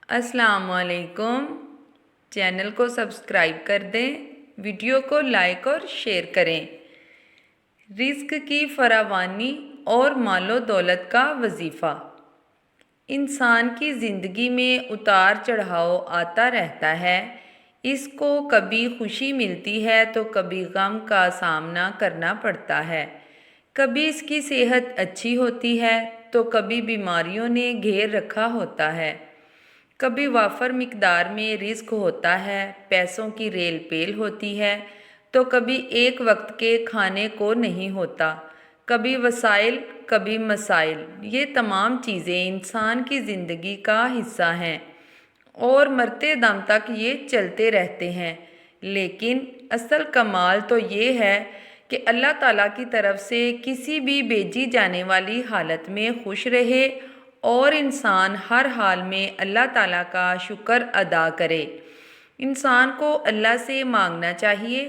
अस्सलाम वालेकुम। चैनल को सब्सक्राइब कर दें, वीडियो को लाइक और शेयर करें। रिज़्क की फरावानी और मालो दौलत का वजीफ़ा। इंसान की ज़िंदगी में उतार चढ़ाव आता रहता है। इसको कभी खुशी मिलती है तो कभी गम का सामना करना पड़ता है। कभी इसकी सेहत अच्छी होती है तो कभी बीमारियों ने घेर रखा होता है। कभी वाफर मिकदार में रिस्क होता है, पैसों की रेल पेल होती है तो कभी एक वक्त के खाने को नहीं होता। कभी वसाइल कभी मसाइल, ये तमाम चीज़ें इंसान की ज़िंदगी का हिस्सा हैं और मरते दम तक ये चलते रहते हैं। लेकिन असल कमाल तो ये है कि अल्लाह ताला की तरफ से किसी भी भेजी जाने वाली हालत में खुश रहे और इंसान हर हाल में अल्लाह ताला का शुक्र अदा करे। इंसान को अल्लाह से मांगना चाहिए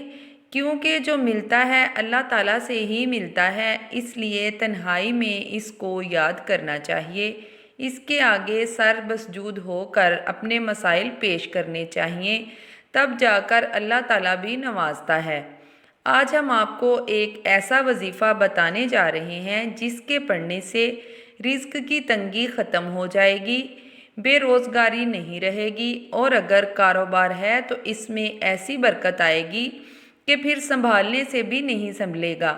क्योंकि जो मिलता है अल्लाह ताला से ही मिलता है, इसलिए तन्हाई में इसको याद करना चाहिए। इसके आगे सर मसजूद होकर अपने मसाइल पेश करने चाहिए, तब जाकर अल्लाह ताला भी नवाजता है। आज हम आपको एक ऐसा वजीफ़ा बताने जा रहे हैं जिसके पढ़ने से रिज़्क की तंगी ख़त्म हो जाएगी, बेरोज़गारी नहीं रहेगी और अगर कारोबार है तो इसमें ऐसी बरकत आएगी कि फिर संभालने से भी नहीं संभलेगा।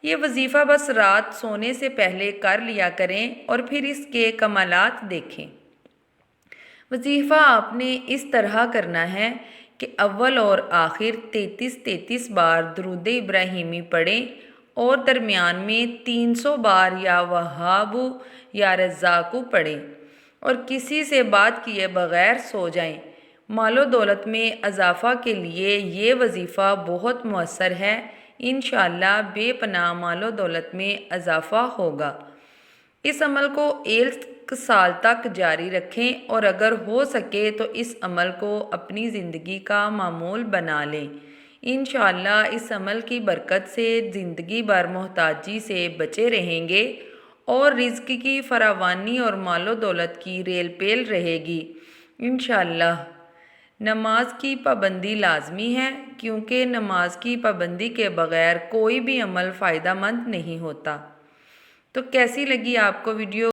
ये वजीफ़ा बस रात सोने से पहले कर लिया करें और फिर इसके कमालात देखें। वजीफ़ा आपने इस तरह करना है कि अव्वल और आखिर 33 बार दुरूद इब्राहिमी पढ़ें और दरमियान में 300 बार या वहाबु या रज़्ज़ाक़ु पढ़ें और किसी से बात किए बग़ैर सो जाएं। मालो दौलत में इजाफ़ा के लिए ये वजीफ़ा बहुत मुअस्सर है। इंशाअल्लाह बेपनाह मालो दौलत में इजाफ़ा होगा। इस अमल को 1 साल तक जारी रखें और अगर हो सके तो इस अमल को अपनी ज़िंदगी का मामूल बना लें। इंशाअल्लाह इस अमल की बरकत से ज़िंदगी भर मोहताजी से बचे रहेंगे और रिज़्क की फरावानी और मालो दौलत की रेल पेल रहेगी इंशाअल्लाह। नमाज की पाबंदी लाजमी है क्योंकि नमाज की पाबंदी के बग़ैर कोई भी अमल फ़ायदा मंद नहीं होता। तो कैसी लगी आपको वीडियो?